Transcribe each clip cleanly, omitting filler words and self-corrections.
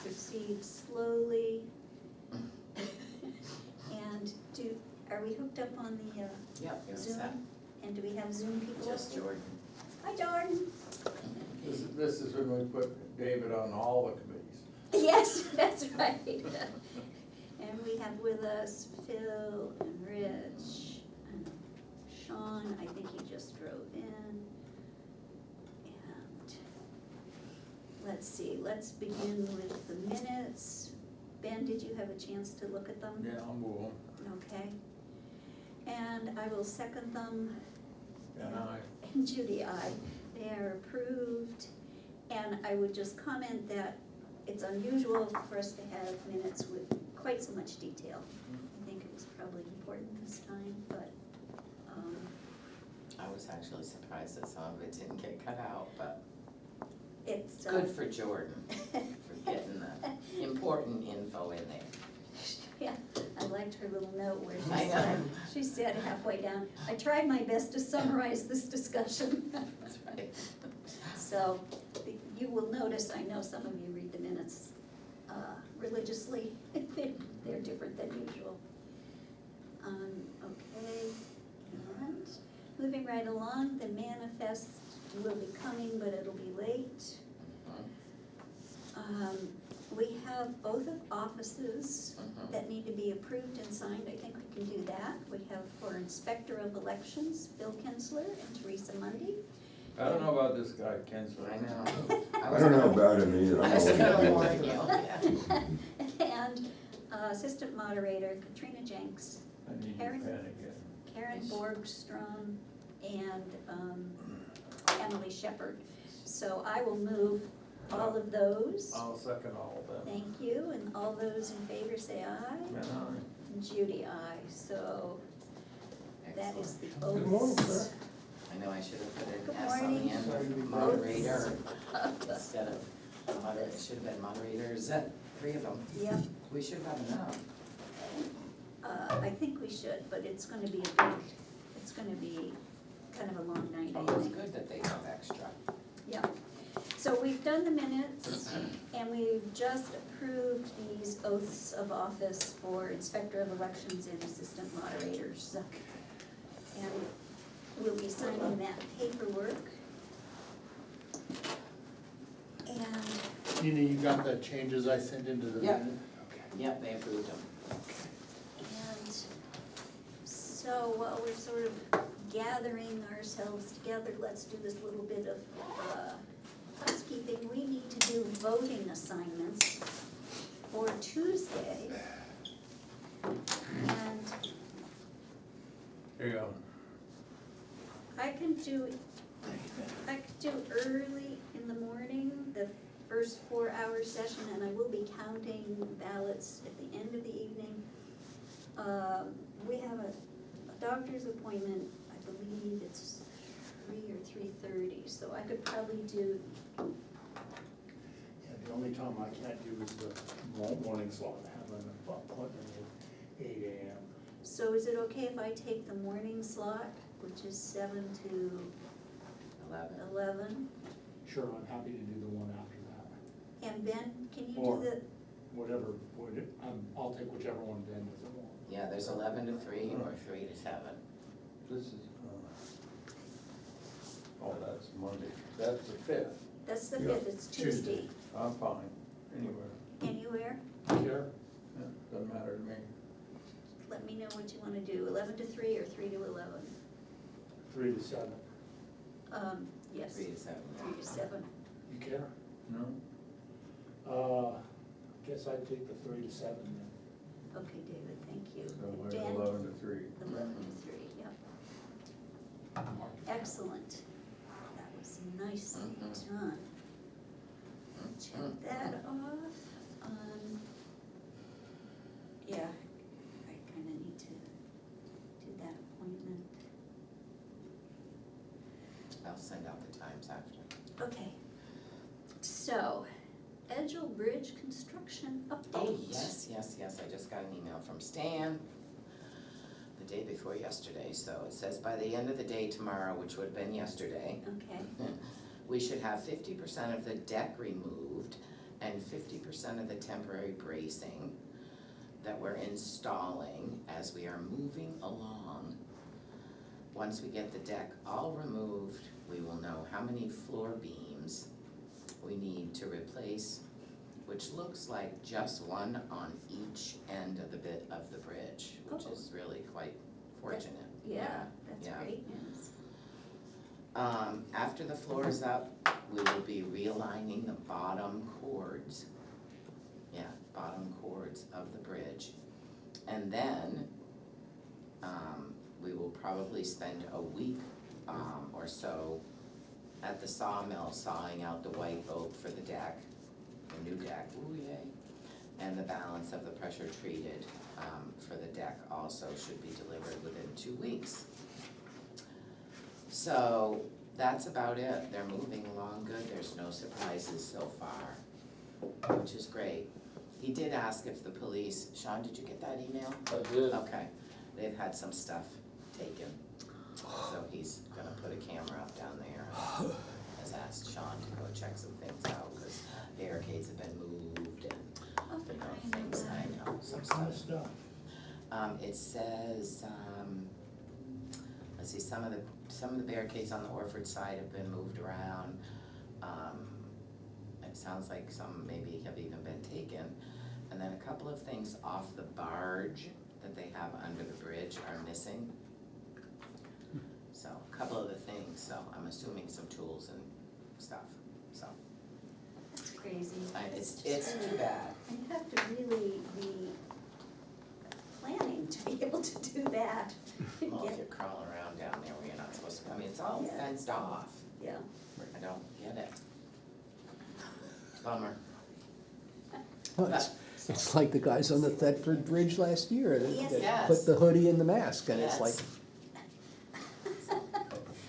proceed slowly. And are we hooked up on the Yep, you're Zoom? set. And do we have Zoom people? Just up there? Jordan. Hi, Jordan. This is when we put David on all the committees. Yes, that's right. And we have with us Phil and Rich and Sean, I think he just drove in. And let's see, let's begin with the minutes. Ben, did you have a chance to look at them? Yeah, I'll move on. Okay. And I will second them. And I, And Judy, aye. They are approved. And I would just comment that it's unusual for us to have minutes with quite so much detail. I think it was probably important this time, but, I was actually surprised that some of it didn't get cut out, but it's. good for Jordan for getting the important info in there. Yeah, I liked her little note where I know. she said halfway down, I tried my best to summarize this discussion. That's right. So, you will notice, I know some of you read the minutes religiously, they're different than usual. Okay, and moving right along, the manifest will be coming, but it'll be late. We have oath of offices that need to be approved and signed, I think we can do that. We have for Inspector of Elections, Bill Kinsler and Teresa Mundy. I don't know about this guy, Kensler. I know. I don't know about him either. I was gonna warn you, yeah. And Assistant Moderator Katrina Jenks, I need your Karen? pen again. Karen Borgstrom, and Emily Shepherd. So I will move all of those. I'll second all of them. Thank you, and all those in favor say aye. And I. And Judy, aye, so that is the oaths. Good morning, sir. I know I should have put Good an S on the morning. end, moderator, instead of moderator, it should have been moderators, three of them. Yep, We should have enough. I think we should, but it's gonna be it's gonna be kind of a long night, I Oh, it's think. good that they have extra. Yeah, so we've done the minutes, and we've just approved these oaths of office for Inspector of Elections and Assistant Moderators. And we'll be signing that paperwork. And, Nina, you got the changes I sent into the Yep. minute? Okay. Yep, they approved them. and so while we're sort of gathering ourselves together, let's do this little bit of housekeeping. We need to do voting assignments for Tuesday. And Here you go. I could do early in the morning, the first 4-hour session, and I will be counting ballots at the end of the evening. We have a doctor's appointment, I believe it's 3 or 3:30, so I could probably do, Yeah, the only time I can't do is the morning slot. I have an appointment at 8 AM. so is it okay if I take the morning slot, which is 7 to 11? Sure, I'm happy to do the one after that. And Ben, can you Or- do the, Whatever, I'll take whichever one Ben doesn't want. Yeah, there's 11 to 3 or 3 to 7. This is, oh, that's Monday. That's the 5th. that's the Yeah, 5th, it's Tuesday. I'm fine, anywhere. Anywhere? Sure. Yeah, doesn't matter to me. Let me know what you wanna do, 11 to 3 or 3 to 11? 3 to 7. Yes, 3 to 7. 3 to 7. You care? No? Guess I'd take the 3 to 7 then. Okay, David, thank you. So we're Dan? 11 to 3. 11 to 3, yep. Excellent. That was nicely done. Check that off. Yeah, I kinda need to do that appointment. I'll send out the times after. Okay, so, Edgell Bridge construction update. Oh, yes, I just got an email from Stan the day before yesterday, so it says by the end of the day tomorrow, which would have been yesterday, Okay, we should have 50% of the deck removed and 50% of the temporary bracing that we're installing as we are moving along. Once we get the deck all removed, we will know how many floor beams we need to replace, which looks like just one on each end of the bit of the bridge, which Oh. is really quite fortunate. Yeah, that's yeah. great news. After the floor is up, we will be realigning the bottom cords. Yeah, bottom cords of the bridge. And then, we will probably spend a week, or so at the sawmill sawing out the white oak for the deck, the new deck, ooh yay. And the balance of the pressure treated, for the deck also should be delivered within 2 weeks. So, that's about it. They're moving along good. There's no surprises so far, which is great. He did ask if the police, Sean, did you get that email? I did. Okay, they've had some stuff taken, so he's gonna put a camera up down there. And has asked Sean to go check some things out, cause barricades have been moved and, Oh, for you know, crying out things, loud. I know, some What kind of stuff. stuff? It says, let's see, some of the barricades on the Orford side have been moved around. It sounds like some maybe have even been taken. And then a couple of things off the barge that they have under the bridge are missing. So, a couple of the things, so I'm assuming some tools and stuff, so, That's crazy. it's just too bad. You have to really be planning to be able to do that. Well, if Get- you're crawling around down there where you're not supposed to, I mean, it's all Yeah. fenced off. Yeah, I don't get it. Bummer. Well, it's like the guys on the Thetford Bridge last year that Yes. that Yes. put the hoodie in the mask, and it's Yes. like,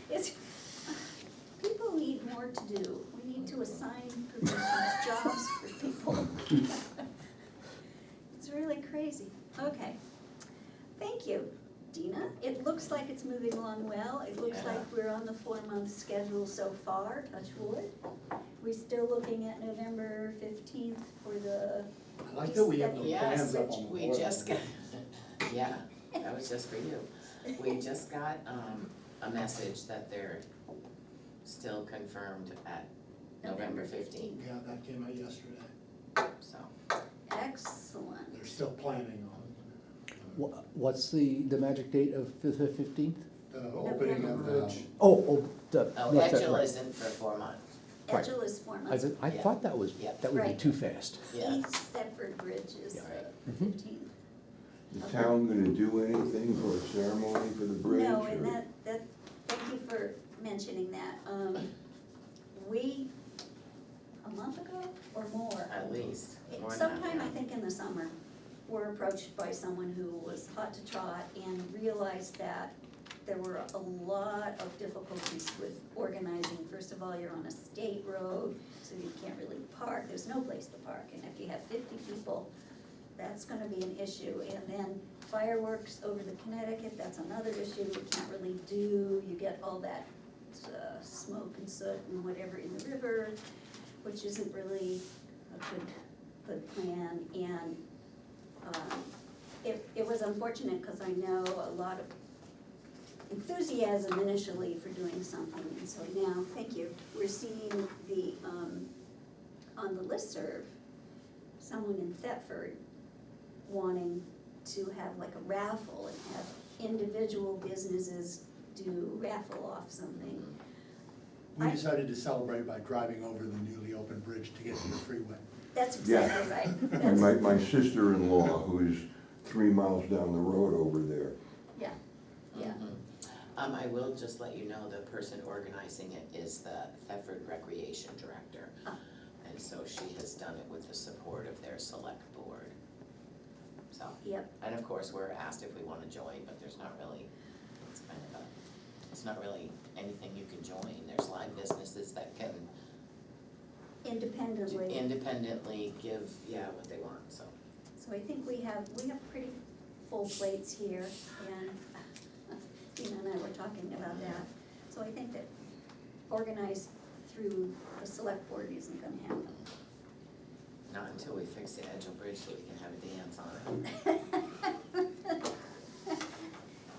it's, people need more to do. We need to assign positions, jobs for people. It's really crazy. Okay. Thank you, Dina. It looks like it's moving along well. It looks Yeah. like we're on the 4-month schedule so far, touch wood. We're still looking at November 15th for the, I like that we have the Yes, plans up on the we board. just got, yeah, that was just for you. We just got, a message that they're still confirmed at November 15th, Yeah, that came out yesterday. so. excellent. They're still planning on what's the magic date of the 15th? the opening of the bridge. Oh, Oh, North Thet- Edgell right. isn't for 4 months, Right. Edgell is 4 months. I Yeah. thought that was, Yeah. that would be Right. too fast. yeah. East Thetford Bridge is Yeah, right. the Mhm. 15th. The town gonna do anything for a ceremony for the bridge? No, and or- thank you for mentioning that. We, a month ago or more, At least, more than that, sometime I yeah. think in the summer, were approached by someone who was hot to trot and realized that there were a lot of difficulties with organizing. First of all, you're on a state road, so you can't really park, there's no place to park, and if you have 50 people, that's gonna be an issue. And then fireworks over the Connecticut, that's another issue you can't really do, you get all that smoke and soot and whatever in the river, which isn't really a good plan. And it was unfortunate, because I know a lot of enthusiasm initially for doing something, and so now, thank you, we're seeing the, on the listserv, someone in Thetford wanting to have like a raffle and have individual businesses do raffle off something. We decided to celebrate by driving over the newly opened bridge to get to the freeway. That's exactly right. And That's, my sister-in-law, who's 3 miles down the road over there, yeah, yeah. Mhm. I will just let you know, the person organizing it is the Thetford Recreation Director. Ah. And so she has done it with the support of their select board. So, Yep, and of course, we're asked if we wanna join, but there's not really, it's kind of it's not really anything you can join. There's Lyme businesses that can independently. independently give, what they want, so. So I think we have pretty full plates here, and Tina and I were talking about that. So I think that organized through the select board isn't gonna happen. Not until we fix the Edgel Bridge so we can have a dance on it.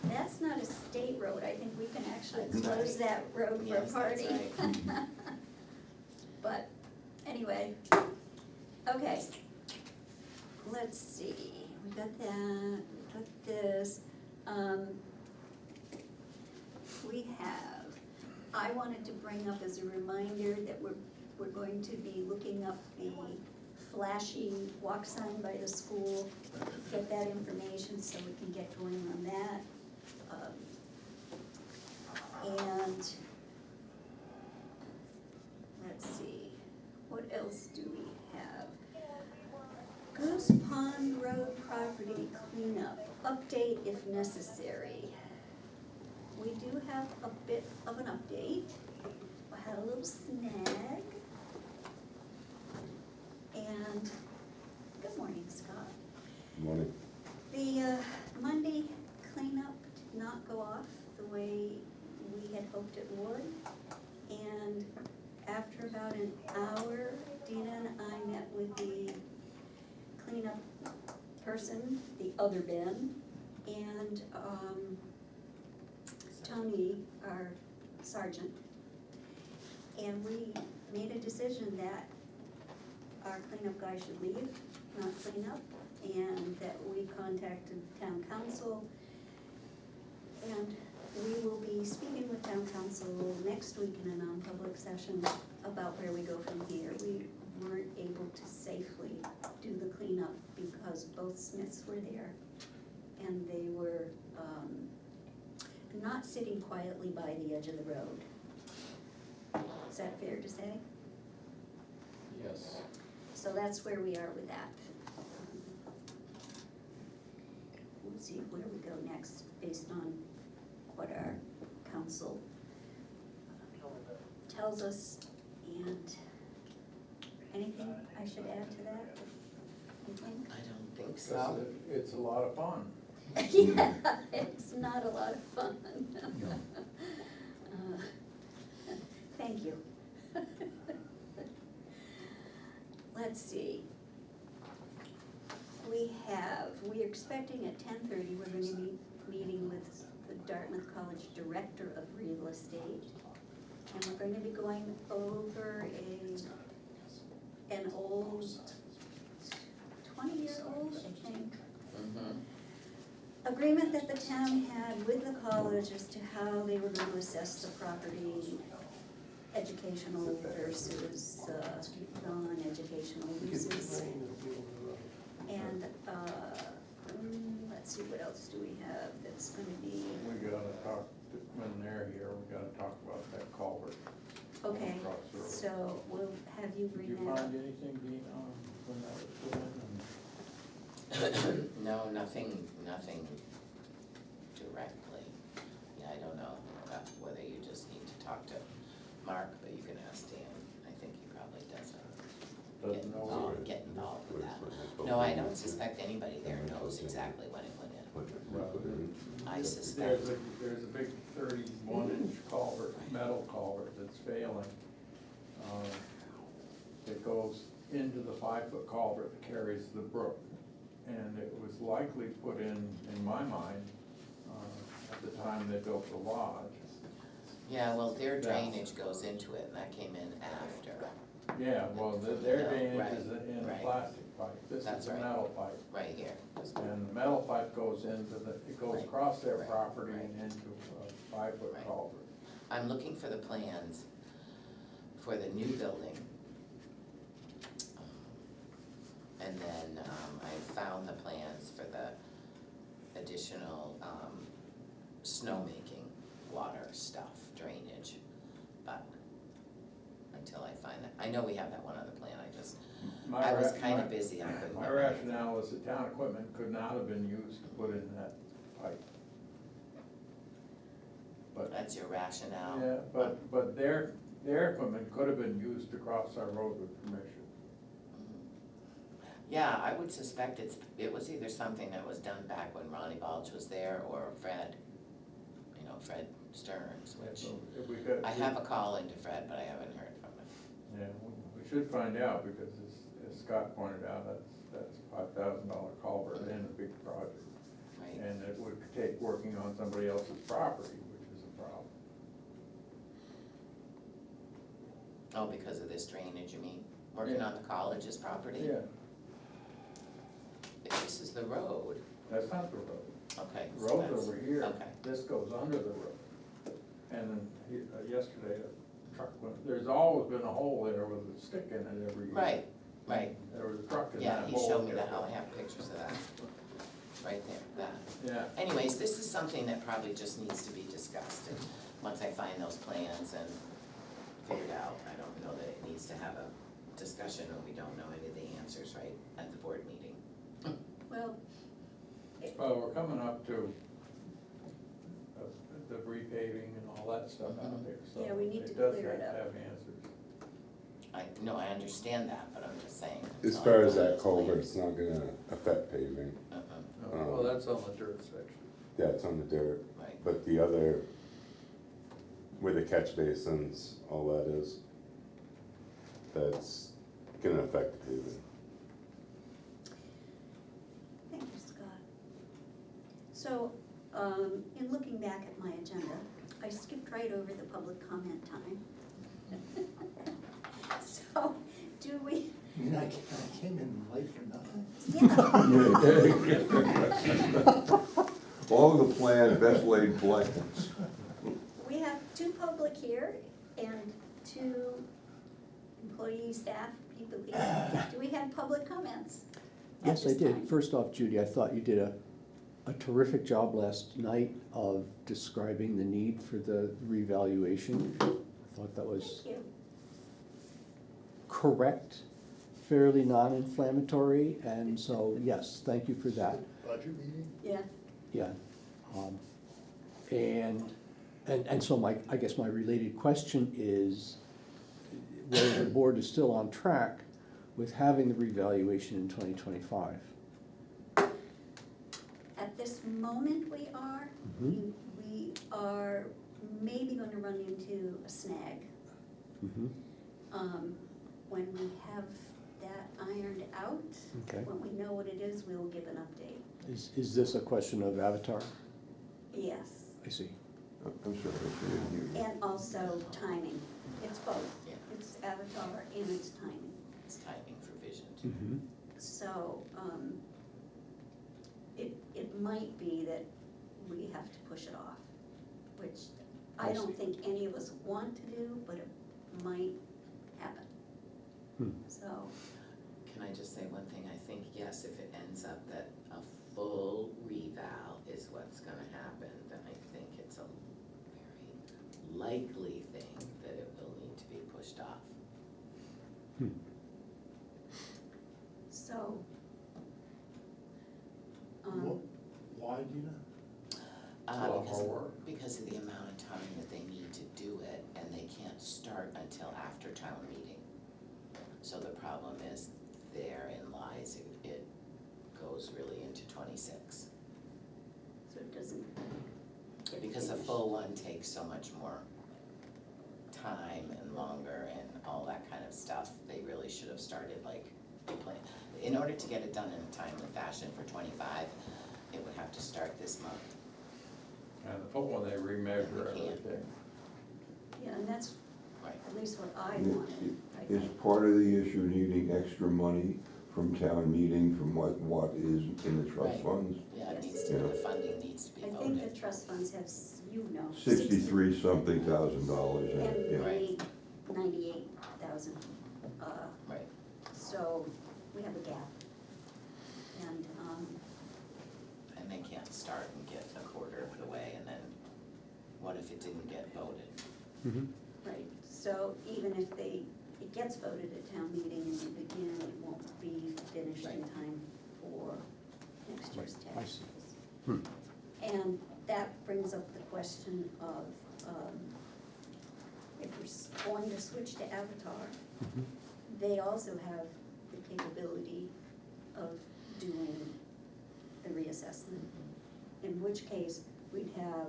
That's not a state road, I think we can actually That's close right. that road for a Yes, that's party. right. But, anyway, okay. Let's see, we got that, we got this. We have, I wanted to bring up as a reminder that we're going to be looking up the flashy walk sign by the school, get that information so we can get going on that. And let's see, what else do we have? Goose Pond Road property cleanup, update if necessary. We do have a bit of an update. I had a little snag. And, good morning, Scott. Money. The Monday cleanup did not go off the way we had hoped it would. And after about an hour, Dina and I met with the cleanup person, the other Ben, and Tony, our sergeant. And we made a decision that our cleanup guy should leave, not clean up, and that we contacted town council. And we will be speaking with town council next week in a non-public session about where we go from here. We weren't able to safely do the cleanup because both Smiths were there, and they were not sitting quietly by the edge of the road. Is that fair to say? Yes. So that's where we are with that. We'll see where we go next based on what our council tells us. And anything I should add to that? You think? I don't think So so. it's a lot of fun. Yeah, it's not a lot of fun. Thank you. Let's see. We're expecting at 10:30, we're gonna be meeting with the Dartmouth College Director of Real Estate. And we're going to be going over an old, 20-year-old, I think, agreement that the town had with the college as to how they were going to assess the property, educational versus non-educational uses. And, let's see, what else do we have that's gonna be, We gotta talk, when they're here, we gotta talk about that culvert. okay, Across the road. so we'll have you Did bring you that up. find anything, Dean, when that was put in? No, nothing directly. Yeah, I don't know whether you just need to talk to Mark, but you can ask Dan. I think he probably doesn't Doesn't know. get involved with that. No, I don't suspect anybody there knows exactly when it went in. I suspect. There's a big 31-inch culvert, metal culvert that's failing. It goes into the 5-foot culvert that carries the brook. And it was likely put in my mind, at the time they built the lodge. Yeah, well, their drainage goes into it, and that came in after. Yeah, well, their No, drainage right, is in a right. plastic pipe. This That's is a right. metal pipe. Right here. And the metal pipe goes into it goes Right, across their right, property right. and into a 5-foot Right. culvert. I'm looking for the plans for the new building. And then I found the plans for the additional snowmaking, water stuff, drainage. But until I find that, I know we have that one other plan, I was kinda busy, I couldn't. My rationale is the town equipment could not have been used to put in that pipe. But, That's your rationale? yeah, but their equipment could have been used to cross our road with permission. Yeah, I would suspect it was either something that was done back when Ronnie Balch was there, or Fred Stearns, which, So if we could. I have a call into Fred, but I haven't heard from him. Yeah, we should find out, because as Scott pointed out, that's $5,000 culvert and a big project. Right, And it would take working on somebody else's property, which is a problem. oh, because of this drainage, you mean, working on the college's property? Yeah, This is the road, that's not the road. okay. The so road's that's- over here. Okay, This goes under the road. And then yesterday, a truck went, there's always been a hole there with a stick in it every year. right, right, There was a truck in yeah, that he hole. showed me that, I have pictures of that, right there, that. Yeah, Anyways, this is something that probably just needs to be discussed, and once I find those plans and figured out, I don't know that it needs to have a discussion when we don't know any of the answers, right, at the board meeting. Well, well, we're coming up to the repaving and all that stuff out there, so. Yeah, we need to does clear it have to up. have answers. I understand that, but I'm just saying. As it's far on as that the culvert, plans. it's not gonna affect paving. Well, that's on the dirt section. Yeah, it's on the dirt, Right, but the other, where the catch basins, all that is, that's gonna affect the paving. thank you, Scott. So, in looking back at my agenda, I skipped right over the public comment time. So, do we, I mean, I came in late for nothing. yeah, All the plans, best laid plans. we have two public here and two employee, staff, people here. Do we have public comments? at Yes, I this did. time? First off, Judy, I thought you did a terrific job last night of describing the need for the revaluation. I thought that was Thank you. correct, fairly non-inflammatory, and so, yes, thank you for that. Budget meeting? Yeah, Yeah. And so I guess my related question is whether the board is still on track with having the revaluation in 2025. at this moment we are. Mhm. We are maybe gonna run into a snag. Mhm. When we have that ironed out, Okay. when we know what it is, we'll give an update. Is this a question of Avatar? Yes, I see. I'm sorry, I didn't hear you. and also timing. It's both. Yeah. It's Avatar and it's timing. it's timing for vision too. Mm-hmm. So, it might be that we have to push it off, which I I don't see. think any of us want to do, but it might happen. Hmm. So, Can I just say one thing? I think, yes, if it ends up that a full reval is what's gonna happen, then I think it's a very likely thing that it will need to be pushed off. so. Why, do you know? It's a lot Because, more work. because of the amount of time that they need to do it, and they can't start until after town meeting. So the problem is, therein lies, it goes really into 26. So it doesn't get Because a finished. full one takes so much more time and longer and all that kind of stuff. They really should have started like, in order to get it done in a timely fashion for 25, it would have to start this month. And the full one, they remeasure They can't. everything. Yeah, and that's Right. at least what I Is wanted, I is think. part of the issue needing extra money from town meeting from what is in the trust Right. funds? Yeah, it Yes. needs to, the funding needs to be I think the voted. trust funds have, you know. 63 something thousand dollars in And it, yeah. Right. 98,000, Right, so we have a gap. And, and they can't start and get a quarter of the way, and then what if it didn't get voted? Mm-hmm. right, so even if it gets voted at town meeting in the beginning, it won't be finished in Right. time for next year's Right, I tax. see. Hmm. And that brings up the question of, if we're going to switch to Avatar, Mhm. they also have the capability of doing the reassessment. In which case, we'd have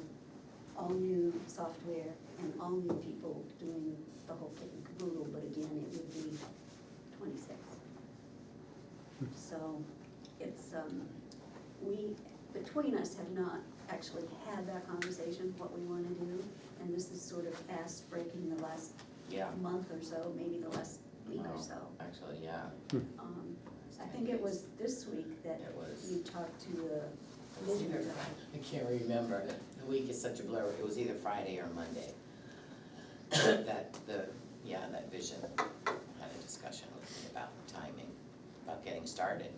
all new software and all new people doing the whole kit and caboodle, but again, it would be 26. So it's, we, between us have not actually had that conversation, what we wanna do. And this is sort of fast breaking the last Yeah. month or so, maybe the last week or Oh, so. Actually, yeah, I think it was this week that It was- you talked to the it was vision either, guy. I can't remember, the week is such a blur, it was either Friday or Monday. That vision had a discussion with me about timing, about getting started.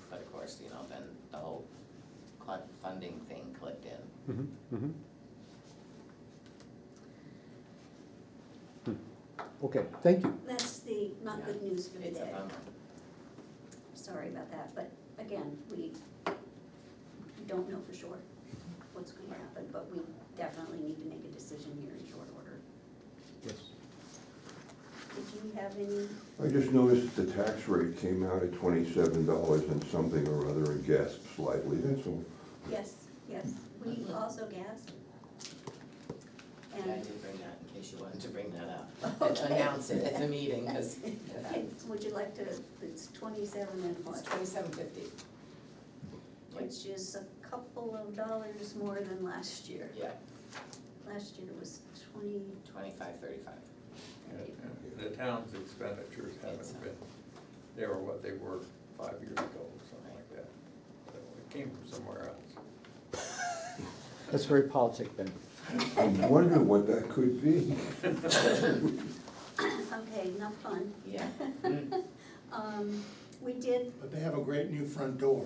But of course, you know, then the whole funding thing clicked in. Mhm, mhm. Okay, thank you. That's the not good news for the It's a day. bummer. Sorry about that, but again, we don't know for sure what's going to happen, but we definitely need to make a decision here in short order. Yes. Did you have any, I just noticed the tax rate came out at $27 and something or other and gasped slightly, that's all. yes, we also gasped. Yeah, I And, did bring that in case you wanted to bring that up. Okay. Announce it at the meeting, because would you like to, it's 27 and it's what? $27.50. Which is a couple of dollars more than last year. Yeah, Last year was 20, 25.35. And the town's expenditures It's, haven't been, they were what they were 5 years ago or something like that. So it came from somewhere else. That's very politic, Ben. I wonder what that could be. okay, enough fun. Yeah. We did, But they have a great new front door.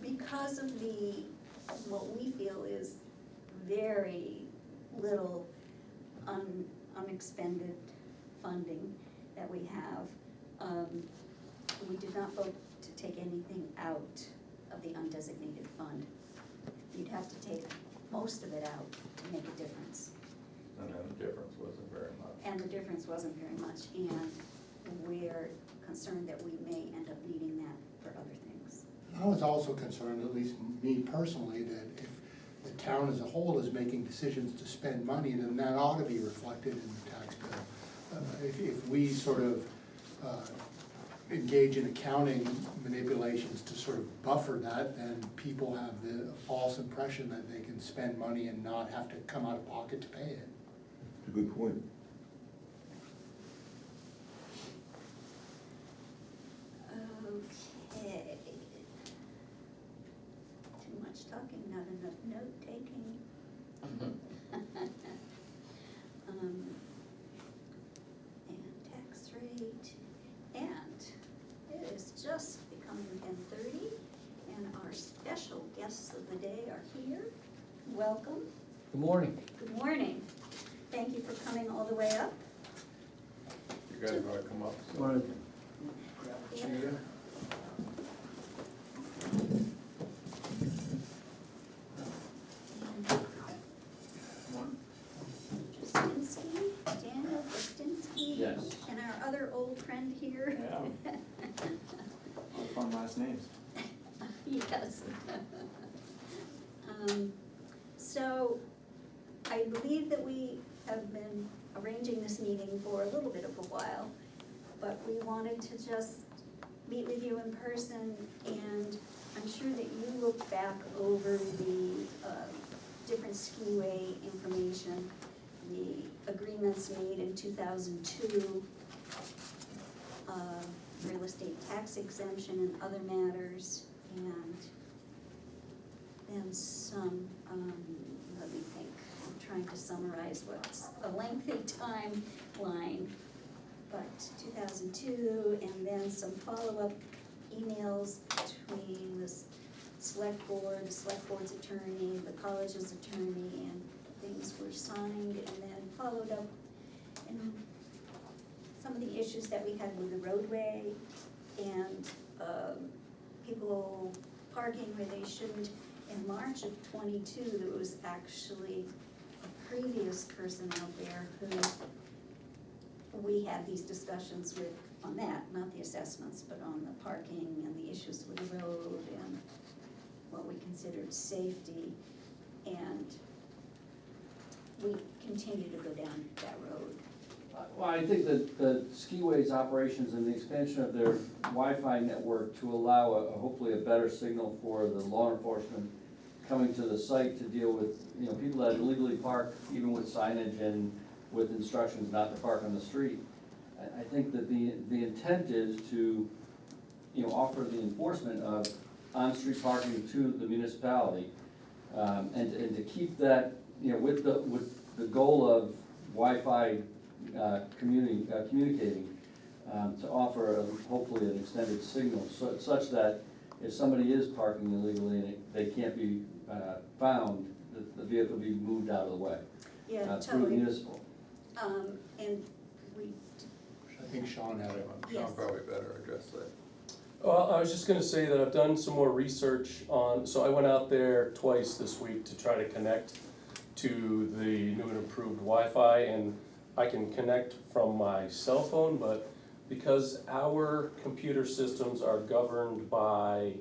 because of the, what we feel is very little unexpended funding that we have, we did not vote to take anything out of the undesignated fund. You'd have to take most of it out to make a difference. And then the difference wasn't very much. And the difference wasn't very much, and we're concerned that we may end up needing that for other things. I was also concerned, at least me personally, that if the town as a whole is making decisions to spend money, then that ought to be reflected in the tax bill. If we sort of engage in accounting manipulations to sort of buffer that, then people have the false impression that they can spend money and not have to come out of pocket to pay it. It's a good point. Okay. Too much talking, not enough note-taking. And tax rate, and it is just becoming 10:30, and our special guests of the day are here. Welcome, Good morning. good morning. Thank you for coming all the way up. You guys wanna come up? Wanna- Yeah. Justinsky, Daniel Justinsky. Yes. And our other old friend here. Yeah. All fun last names. Yes. So, I believe that we have been arranging this meeting for a little bit of a while, but we wanted to just meet with you in person, and I'm sure that you looked back over the different skiway information, the agreements made in 2002, real estate tax exemption and other matters, and then some, let me think, I'm trying to summarize what's a lengthy timeline, but 2002, and then some follow-up emails between the select board's attorney, the college's attorney, and things were signed and then followed up. And some of the issues that we had with the roadway and people parking where they shouldn't. In March of '22, there was actually a previous person out there who we had these discussions with on that, not the assessments, but on the parking and the issues with the road and what we considered safety. And we continue to go down that road. Well, I think that the skiway's operations and the expansion of their Wi-Fi network to allow hopefully a better signal for the law enforcement coming to the site to deal with, people that illegally park, even with signage and with instructions not to park on the street. I think that the intent is to, offer the enforcement of on-street parking to the municipality. And to keep that, with the goal of Wi-Fi communicating, to offer hopefully an extended signal, such that if somebody is parking illegally and they can't be found, the vehicle be moved out of the way. Yeah, Through totally. municipal. And we, I think Sean had it. Yes. Sean probably better address that. Well, I was just gonna say that I've done some more research on, so I went out there twice this week to try to connect to the new and improved Wi-Fi, and I can connect from my cell phone, but because our computer systems are governed by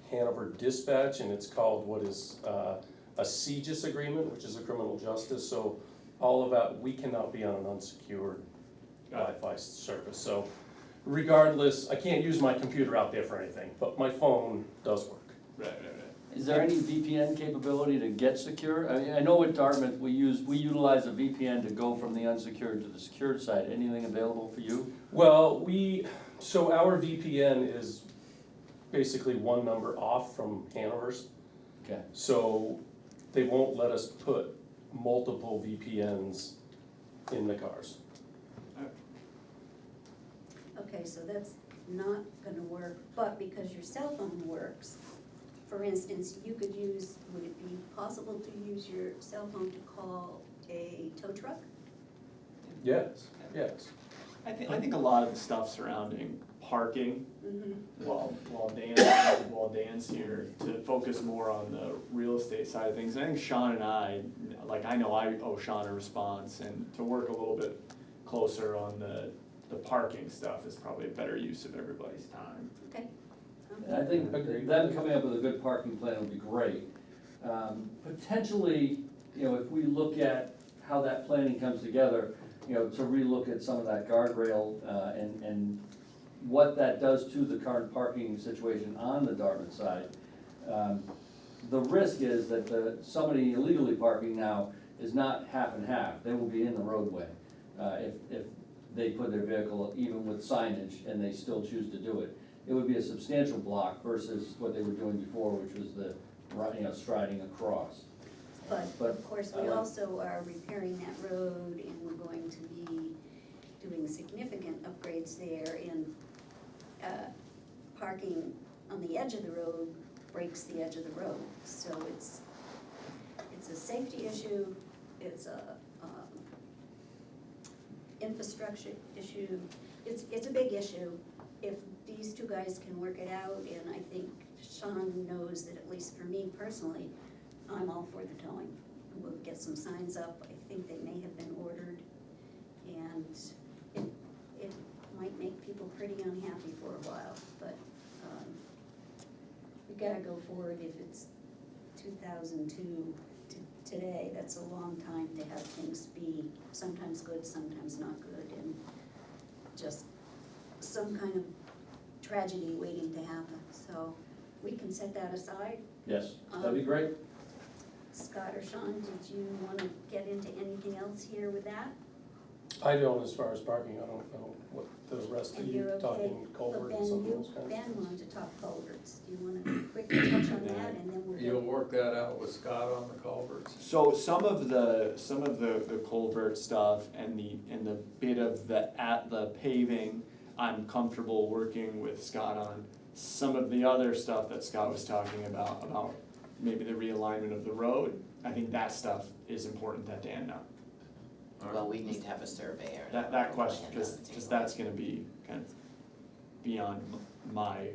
Hanover Dispatch, and it's called what is a CJIS agreement, which is a criminal justice, so all of that, we cannot be on an unsecured Wi-Fi service, so regardless, I can't use my computer out there for anything, but my phone does work. Right. Is there any VPN capability to get secure? I mean, I know at Dartmouth, we utilize a VPN to go from the unsecured to the secured side. Anything available for you? Well, so our VPN is basically one number off from Hanover's, Okay. so they won't let us put multiple VPNs in the cars. okay, so that's not gonna work, but because your cell phone works, for instance, you could use, would it be possible to use your cell phone to call a tow truck? Yes. I think a lot of the stuff surrounding parking, Mm-hmm. while Dan's here, to focus more on the real estate side of things. And I think Sean and I know I owe Sean a response, and to work a little bit closer on the parking stuff is probably a better use of everybody's time. Okay. And I think Agreed. them coming up with a good parking plan would be great. Potentially, if we look at how that planning comes together, to relook at some of that guardrail, and what that does to the current parking situation on the Dartmouth side. The risk is that somebody illegally parking now is not half and half, they will be in the roadway, if they put their vehicle, even with signage, and they still choose to do it. It would be a substantial block versus what they were doing before, which was the, striding across. But of course, we also are repairing that road, and we're going to be doing significant upgrades there, and parking on the edge of the road breaks the edge of the road. So it's a safety issue, it's a infrastructure issue, it's a big issue. If these two guys can work it out, and I think Sean knows that, at least for me personally, I'm all for the towing. We'll get some signs up, I think they may have been ordered, and it might make people pretty unhappy for a while, but we gotta go forward. If it's 2002 to today, that's a long time to have things be sometimes good, sometimes not good, and just some kind of tragedy waiting to happen, so we can set that aside. Yes, that'd be great. Scott or Sean, did you wanna get into anything else here with that? I don't, as far as parking, I don't know what the rest of And you you're okay, talking but culvert Ben, and something else kind of. Ben wanted to talk culverts, do you wanna quickly touch on that, and then we'll You'll go? work that out with Scott on the culverts? So some of the culvert stuff and the bit of the paving, I'm comfortable working with Scott on. Some of the other stuff that Scott was talking about maybe the realignment of the road, I think that stuff is important that Dan know. Well, we need to have a surveyor. That question, Plan on the cause table. that's gonna be kind of beyond my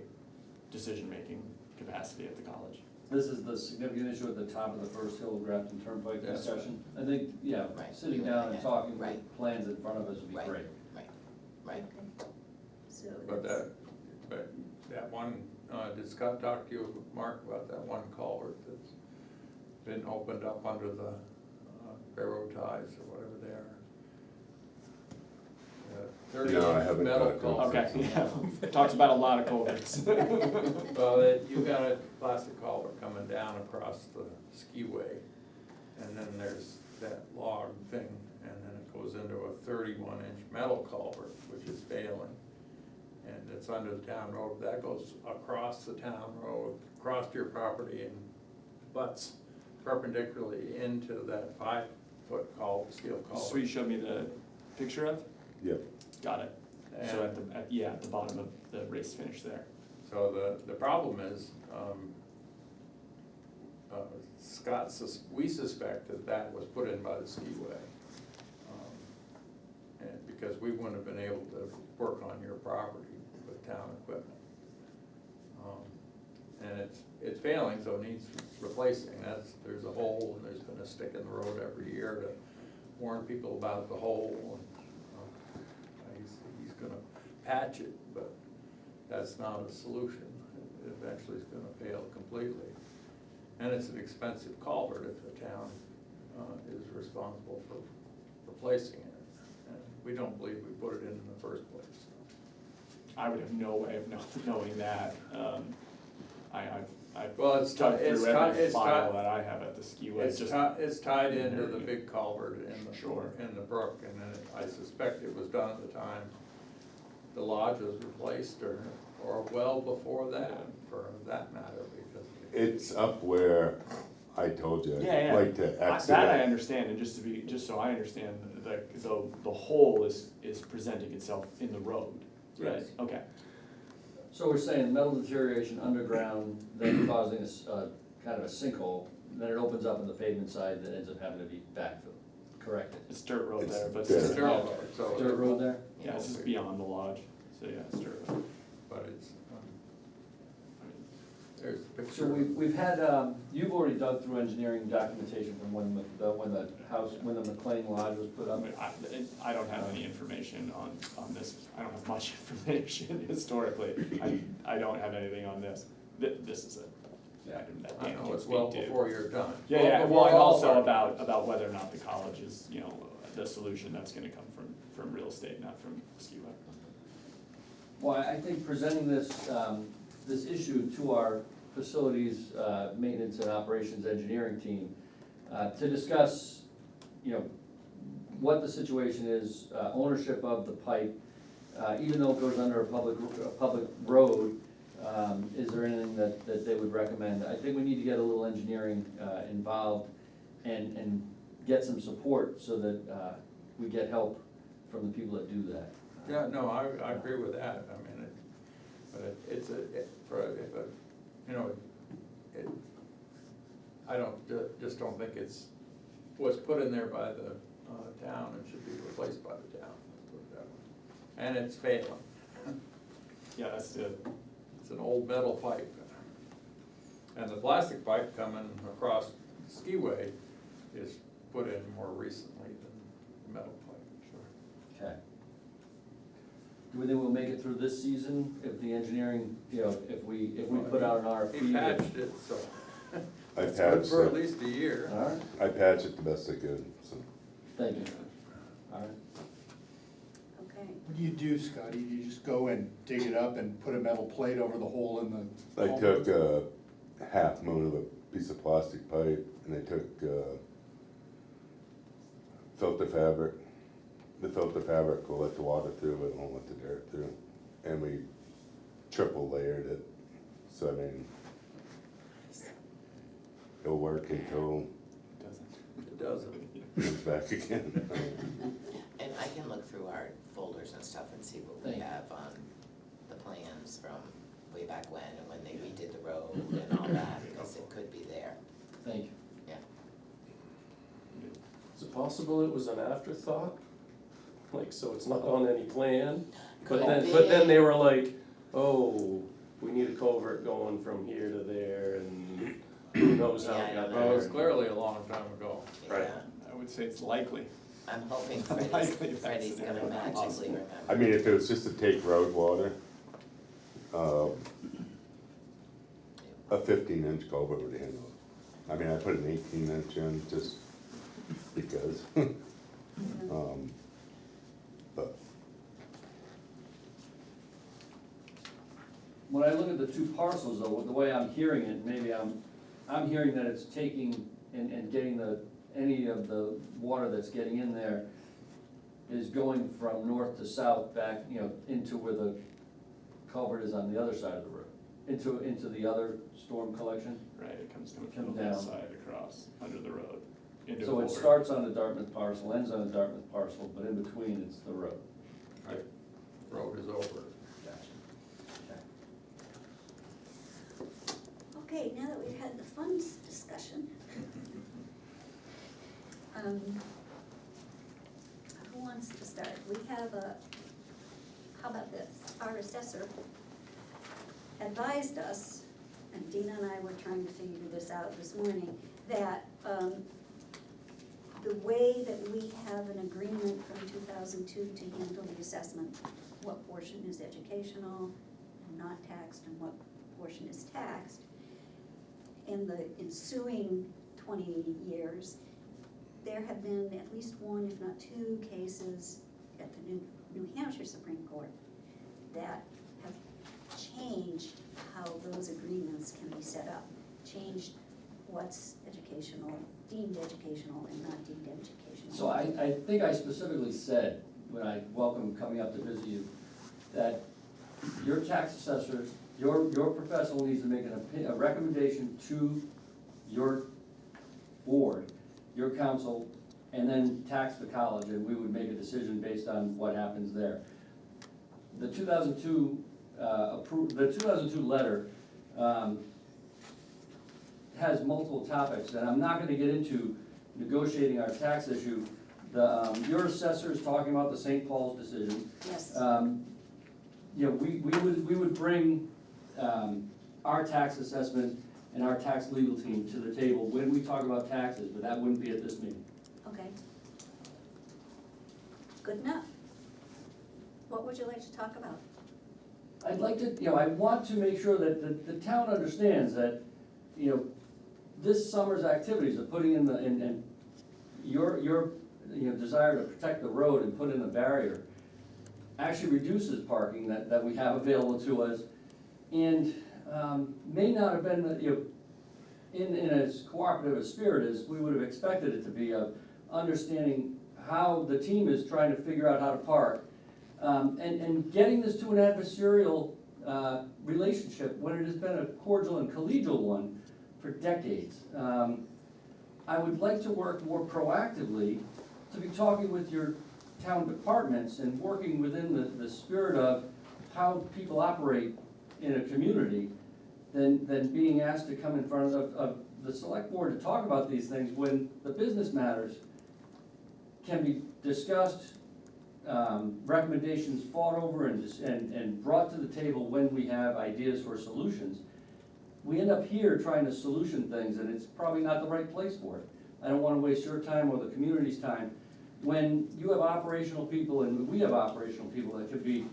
decision-making capacity at the college. This is the significant issue at the top of the first Hill Grafton Turnpike That's right. discussion. I think, Right. sitting down and talking with Right. plans in front of us would be Right. great. Right, So But that's- that one, did Scott talk to you, Mark, about that one culvert that's been opened up under the railroad ties or whatever they are? 30-inch I haven't metal got those. culvert. Okay, yeah, talked about a lot of culverts. Well, you got a plastic culvert coming down across the skiway, and then there's that log thing, and then it goes into a 31-inch metal culvert, which is failing. And it's under the town road, that goes across the town road, across your property, and butts perpendicularly into that 5-foot steel So culvert. you showed me the picture of? Yep. Got it. So And at the bottom of the race finish there. so the problem is, we suspect that that was put in by the skiway. And because we wouldn't have been able to work on your property with town equipment. And it's failing, so it needs replacing. There's a hole, and there's been a stick in the road every year to warn people about the hole. And he's gonna patch it, but that's not a solution. It eventually is gonna fail completely. And it's an expensive culvert if the town is responsible for replacing it. And we don't believe we put it in the first place. I would have no way of knowing that. I've Well, it's dug ti- it's through ti- every it's file ti- that I have at the skiway, just. It's tied into the big culvert Sure. in the brook, and then I suspect it was done at the time the lodge was replaced, or well before that, for that matter, because. It's up where I told you, Yeah, I'd like to exit That I it. understand, and just so I understand, the hole is presenting itself in the road, right? Yes. Okay, So we're saying metal deterioration underground, then causing kind of a sinkhole, then it opens up on the pavement side that ends up having to be backfilled, corrected. it's dirt road It's there, but dirt. It's it's, a dirt road, so. Dirt road there? yeah, this is beyond the lodge, so yeah, it's dirt road. But it's, there's a picture. So we've had, you've already dug through engineering documentation from when the McLean Lodge was put I up. mean, I don't have any information on this, I don't have much information historically, I don't have anything on this. This is an item that I Dan know, can it's well speak to. before you're done. Yeah, yeah, before well, and all also our- about whether or not the college is, the solution that's gonna come from real estate, not from skiway. Well, I think presenting this issue to our facilities, maintenance and operations engineering team, to discuss, what the situation is, ownership of the pipe, even though it goes under a public road, is there anything that they would recommend? I think we need to get a little engineering, involved and get some support so that, we get help from the people that do that. Yeah, no, I agree with that, I mean, I just don't think was put in there by the town and should be replaced by the town, let's put it that way. And it's failing, Yeah, that's the, it's an old metal pipe. And the plastic pipe coming across the skiway is put in more recently than the metal pipe. Sure. Okay. Do we think we'll make it through this season if the engineering, if we put out an RFP? He patched it, so I it's good patched for at it, least a year. All right, I patched it the best I could, so. thank you. All right. Okay, What do you do, Scotty? Do you just go and dig it up and put a metal plate over the hole in the? I took a half moon of a piece of plastic pipe, and I took filter fabric. The filter fabric will let the water through, but it won't let the dirt through. And we triple layered it, so I mean, it'll work until It doesn't. it comes back again. And I can look through our folders and stuff and see what we Thank you. have on the plans from way back when and when they redid the road and all that, because it could be there, Thank you. yeah. Is it possible it was an afterthought? Like, so it's not on any plan? Could But then be. they were like, oh, we need a culvert going from here to there, and who knows how Yeah, it I got don't there. Well, it was clearly a long time ago. Right. Yeah. I would say it's likely. I'm hoping Likely that's Freddie's gonna possible. magically remember. I mean, if it was just to take road water, a 15-inch culvert would handle it. I mean, I put an 18-inch in just because. But when I look at the two parcels though, the way I'm hearing it, maybe I'm hearing that it's taking and getting any of the water that's getting in there is going from north to south back, into where the culvert is on the other side of the road, into the other storm collection. Right, it comes Comes from the down. west side across, under the road, into a So it culvert. starts on the Dartmouth parcel, ends on the Dartmouth parcel, but in between it's the road. Right, road is over. Okay, now that we've had the funds discussion. Who wants to start? We have how about this? Our assessor advised us, and Dina and I were trying to figure this out this morning, that the way that we have an agreement from 2002 to handle the assessment, what portion is educational and not taxed, and what portion is taxed, in the ensuing 20 years, there have been at least one, if not two, cases at the New Hampshire Supreme Court that have changed how those agreements can be set up, changed what's educational, deemed educational and not deemed educational. So I think I specifically said, when I welcome coming up to visit you, that your tax assessor, your professional needs to make a recommendation to your board, your council, and then tax the college, and we would make a decision based on what happens there. The 2002 the 2002 letter has multiple topics, and I'm not gonna get into negotiating our tax issue. Your assessor is talking about the St. Paul's decision. Yes. We would bring our tax assessment and our tax legal team to the table when we talk about taxes, but that wouldn't be at this meeting. Okay. Good enough. What would you like to talk about? I'd like to, I want to make sure that the town understands that, this summer's activities of putting in and your desire to protect the road and put in a barrier actually reduces parking that we have available to us, and may not have been, in as cooperative a spirit as we would have expected it to be, of understanding how the team is trying to figure out how to park, and getting this to an adversarial relationship when it has been a cordial and collegial one for decades. I would like to work more proactively, to be talking with your town departments and working within the spirit of how people operate in a community, than being asked to come in front of the select board to talk about these things when the business matters can be discussed, recommendations fought over and brought to the table when we have ideas for solutions. We end up here trying to solution things, and it's probably not the right place for it. I don't wanna waste your time or the community's time when you have operational people and we have operational people that could be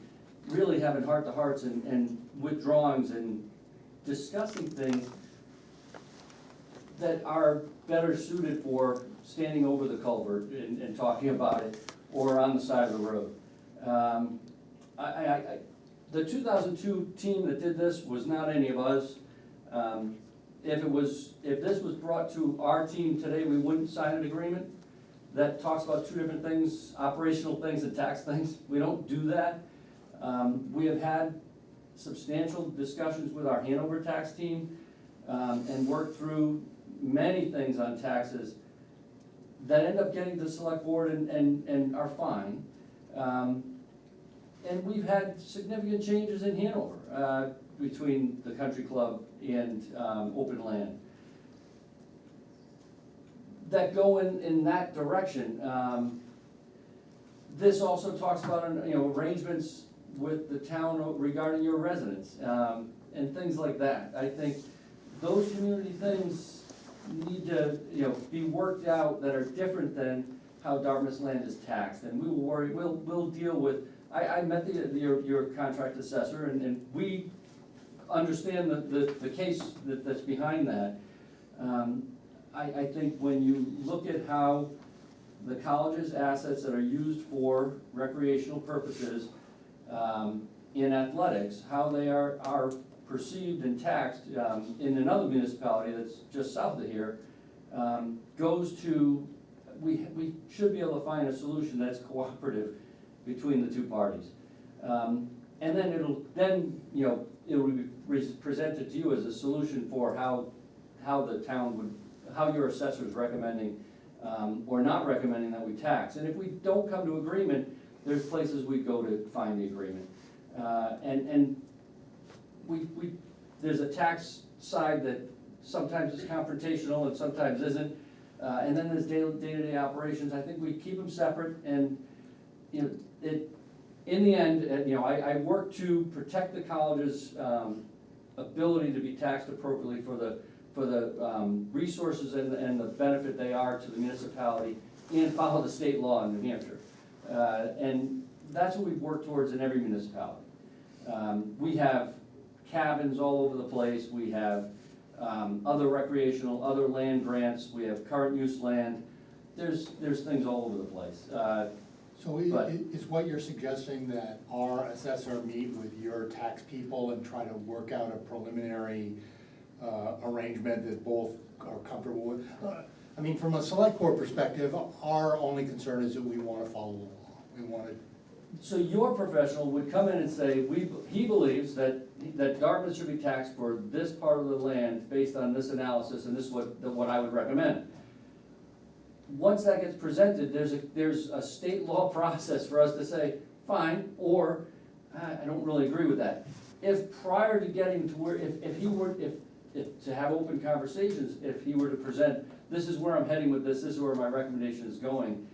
really having heart-to-hearts and with drawings and discussing things that are better suited for standing over the culvert and talking about it, or on the side of the road. The 2002 team that did this was not any of us. If this was brought to our team today, we wouldn't sign an agreement that talks about two different things, operational things and tax things. We don't do that. We have had substantial discussions with our Hanover tax team, and worked through many things on taxes that end up getting to the select board and are fine. And we've had significant changes in Hanover, between the country club and open land, that go in that direction. This also talks about, arrangements with the town regarding your residents, and things like that. I think those community things need to, be worked out, that are different than how Dartmouth land is taxed, and we'll deal with, I met your contract assessor, and we understand the case that's behind that. I think when you look at how the college's assets that are used for recreational purposes, in athletics, how they are perceived and taxed in another municipality that's just south of here, goes to, we should be able to find a solution that's cooperative between the two parties. And then it'll be presented to you as a solution for how the town would, how your assessor's recommending or not recommending that we tax. And if we don't come to agreement, there's places we go to find the agreement. And there's a tax side that sometimes is confrontational and sometimes isn't. And then there's day-to-day operations. I think we keep them separate, and, you know, in the end, I work to protect the college's ability to be taxed appropriately for the resources and the benefit they are to the municipality, and follow the state law in New Hampshire. And that's what we've worked towards in every municipality. We have cabins all over the place, we have other recreational, other land grants, we have current use land, there's things all over the place. So is what you're suggesting that our assessor meet with your tax people and try to work out a preliminary arrangement that both are comfortable with? I mean, from a select board perspective, our only concern is that we wanna follow the law. We wanna. So your professional would come in and say, he believes that Dartmouth should be taxed for this part of the land based on this analysis, and this is what I would recommend. Once that gets presented, there's a state law process for us to say, fine, or I don't really agree with that. If prior to getting to where, if he were, if to have open conversations, if he were to present, this is where I'm heading with this is where my recommendation is going,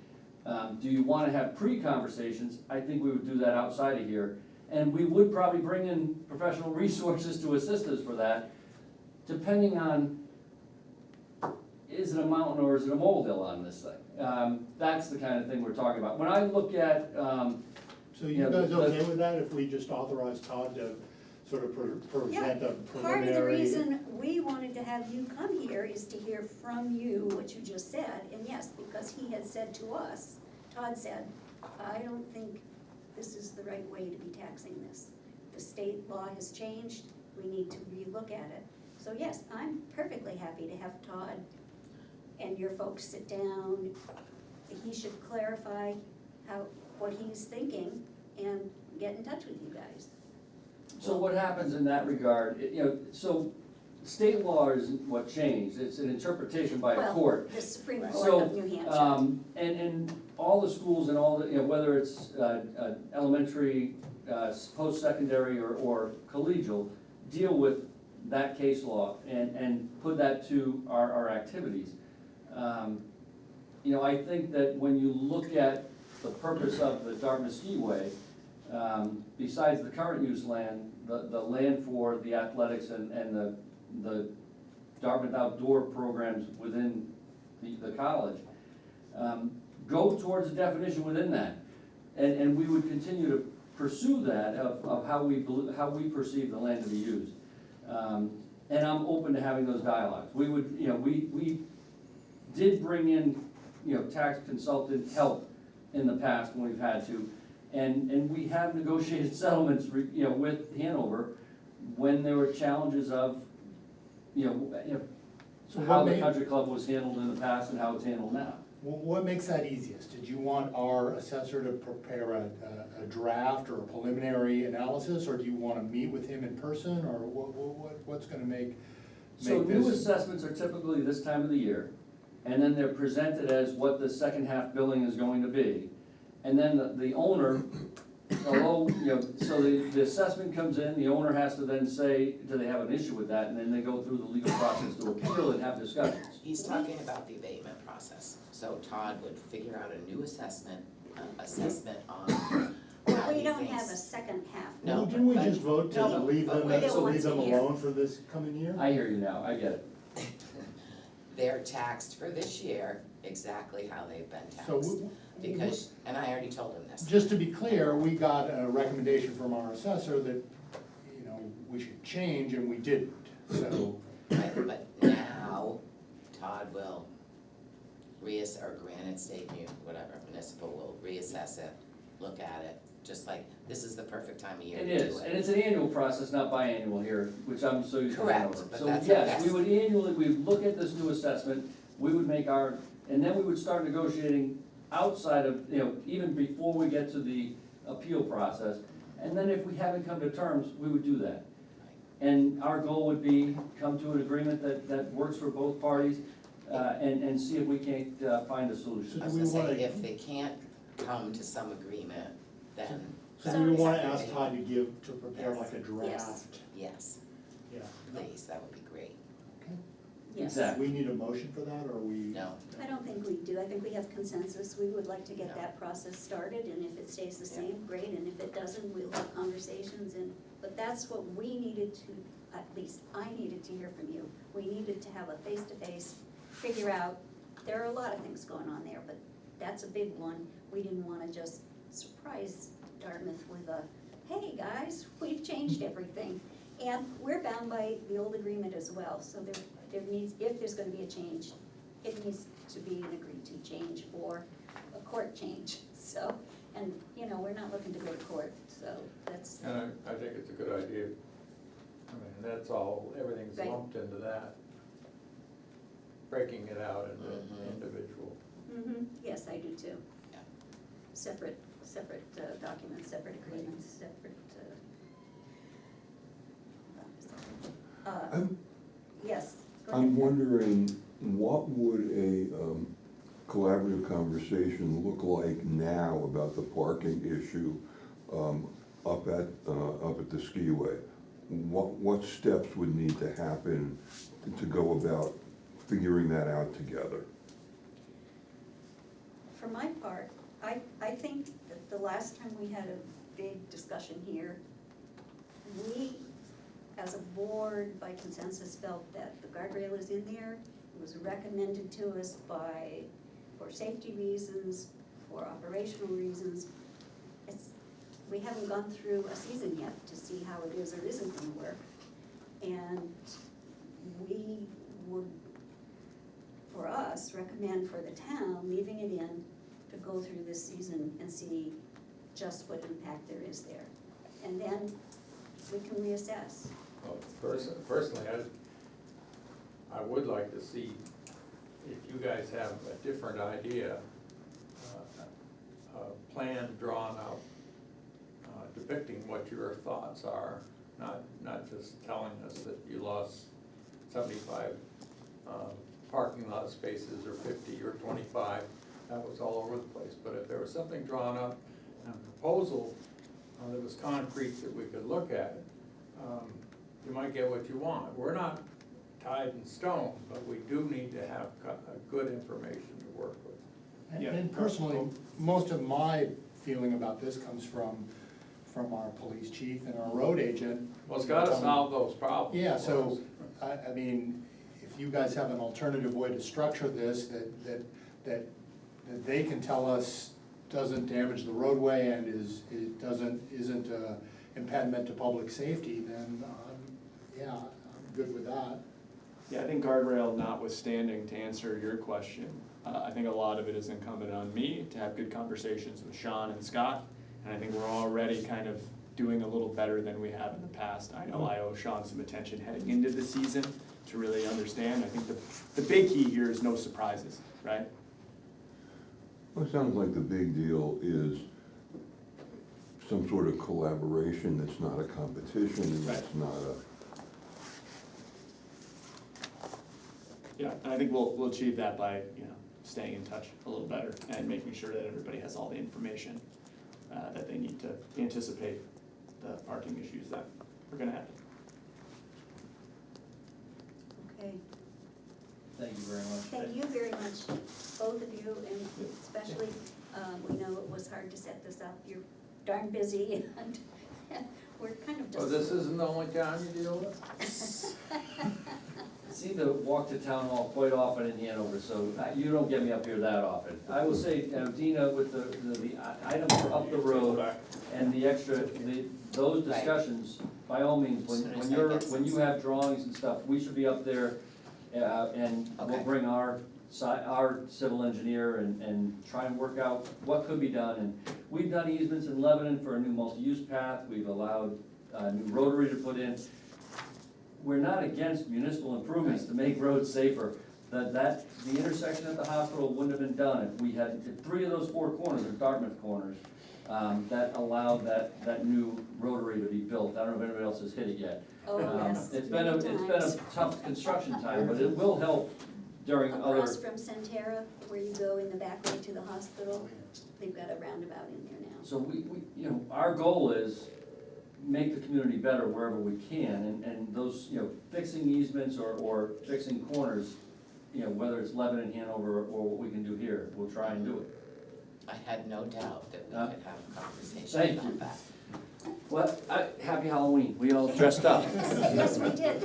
do you wanna have pre-conversations? I think we would do that outside of here. And we would probably bring in professional resources to assist us for that, depending on, is it a mountain or is it a molehill on this thing? That's the kind of thing we're talking about. When I look at, So you guys okay with that if we just authorize Todd to sort of present a preliminary? Part of the reason we wanted to have you come here is to hear from you what you just said, and yes, because he had said to us, Todd said, I don't think this is the right way to be taxing this. The state law has changed, we need to relook at it. So yes, I'm perfectly happy to have Todd and your folks sit down. He should clarify what he's thinking and get in touch with you guys. so what happens in that regard, so state law isn't what changed, it's an interpretation by a court. The Supreme Court So, of New Hampshire. and all the schools and all the, whether it's elementary, post-secondary, or collegial, deal with that case law and put that to our activities. I think that when you look at the purpose of the Dartmouth Skiway, besides the current use land, the land for the athletics and the Dartmouth outdoor programs within the college, go towards a definition within that. And we would continue to pursue that of how we perceive the land to be used. And I'm open to having those dialogues. We would, we did bring in, tax consultant help in the past when we've had to. And we have negotiated settlements, with Hanover when there were challenges of, So how what the made, country club was handled in the past and how it's handled now. what makes that easiest? Did you want our assessor to prepare a draft or a preliminary analysis, or do you wanna meet with him in person, or what's gonna make So new this? assessments are typically this time of the year, and then they're presented as what the second half billing is going to be. And then the owner, although, so the assessment comes in, the owner has to then say, do they have an issue with that? And then they go through the legal process to appeal and have discussions. He's talking about the abatement process, so Todd would figure out a new assessment on how We he don't have a thinks. second half. No, Didn't we but- just vote to no, leave but them, wait. They want leave them to hear. alone for this coming year? I hear you now, I get it. They're taxed for this year exactly how they've been So taxed. Because, and I already told him this. just to be clear, we got a recommendation from our assessor that, we should change, and we didn't, so. Right, but now Todd will or Granite State, whatever, municipal will reassess it, look at it, just like, this is the perfect time of year to It do is, and it's an annual process, not biannual here, which I'm so used to going Correct, over. but So that's yes, we that's- would annually, we would look at this new assessment, we would make our, and then we would start negotiating outside of, even before we get to the appeal process. And then if we haven't come to terms, we would do that. And our goal would be come to an agreement that works for both parties, and see if we can't find a solution. I was Do gonna we wanna- say, if they can't come to some agreement, then. So that do we would wanna have to ask be- Todd to prepare like a Yes. draft? Yes, Yeah. please, that would be great. Okay. Yes. Exactly. We need a motion for that, or we? No. I don't think we do, I think we have consensus, we would like to get Yeah. that process started, and if it stays the Yeah. same, great, and if it doesn't, we'll have conversations, but that's what we needed to, at least I needed to hear from you. We needed to have a face-to-face, figure out, there are a lot of things going on there, but that's a big one. We didn't wanna just surprise Dartmouth with a, hey, guys, we've changed everything. And we're bound by the old agreement as well, so there needs, if there's gonna be a change, it needs to be an agreed to change or a court change, so, and, we're not looking to go to court, so that's, And I think it's a good idea. I mean, that's all, everything's Right. lumped into that. Breaking it out into Mhm. individual. yes, I do too. Yeah. Separate documents, separate agreements, separate, I'm- yes, go I'm ahead. wondering, what would a collaborative conversation look like now about the parking issue up at the skiway? What steps would need to happen to go about figuring that out together? For my part, I think that the last time we had a big discussion here, we, as a board, by consensus, felt that the guardrail is in there. It was recommended to us for safety reasons, for operational reasons. We haven't gone through a season yet to see how it is or isn't gonna work. And we would, for us, recommend for the town, leaving it in to go through this season and see just what impact there is there. And then we can reassess. Well, personally, I would like to see if you guys have a different idea, a plan drawn out depicting what your thoughts are, not just telling us that you lost 75 parking lot spaces or 50 or 25, that was all over the place. But if there was something drawn up, and a proposal that was concrete that we could look at, you might get what you want. We're not tied in stone, but we do need to have good information to work with. And personally, most of my feeling about this comes from our police chief and our road agent. Well, it's gotta solve those problems. Yeah, so, I mean, if you guys have an alternative way to structure this, that they can tell us doesn't damage the roadway and isn't a impediment to public safety, then, yeah, I'm good with that. Yeah, I think guardrail notwithstanding, to answer your question, I think a lot of it is incumbent on me to have good conversations with Sean and Scott. And I think we're already kind of doing a little better than we have in the past. I know I owe Sean some attention heading into the season to really understand. I think the big key here is no surprises, right? Well, it sounds like the big deal is some sort of collaboration that's not a competition and that's not a. Yeah, and I think we'll achieve that by, staying in touch a little better and making sure that everybody has all the information that they need to anticipate the parking issues that are gonna happen. Okay, Thank you very much. thank you very much, both of you, and especially, we know it was hard to set this up. You're darn busy, and we're kind of Well, just. this isn't the only town you deal with? I seem to walk to town hall quite often in Hanover, so you don't get me up here that often. I will say, Dina, with the items for up the road and the extra, those Right. discussions, by all means, As soon as when I get you some- have drawings and stuff, we should be up there, and we'll Okay. bring our our civil engineer and try and work out what could be done. And we've done easements in Lebanon for a new multi-use path, we've allowed a new rotary to put in. We're not against municipal improvements to make roads safer. The intersection at the hospital wouldn't have been done if we had, if 3 of those 4 corners are Dartmouth corners, that allowed that new rotary to be built. I don't know if anybody else has hit it yet. Oh, yes, It's many been times. a tough construction time, but it will help during other. Across from Centera, where you go in the back way to the hospital, they've got a roundabout in there now. So we, you know, our goal is make the community better wherever we can, and those, you know, fixing easements or fixing corners, you know, whether it's Lebanon, Hanover, or what we can do here, we'll try and do it. I had no doubt that we could have a conversation Thank about you. that. Well, happy Halloween, we all dressed up. Yes, we did.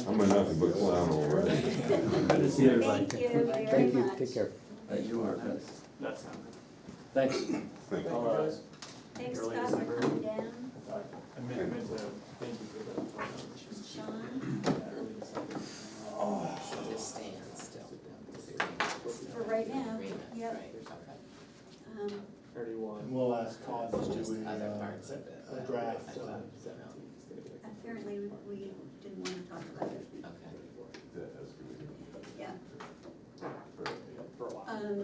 I'm a nothing but clown already. Good to see everybody. Thank you very much. Take care. You are, good. That's not. Thanks. Thank you. I'll, Thanks, Early Scott, for December. coming down. I meant to thank you for the. Sean, Early December. So just stand still. for right now, Agreement, yep. right, okay. 31. And we'll ask Todd to Just do other parts of it. a draft, I thought, Apparently, we didn't want to talk about it, okay. yeah. For a while.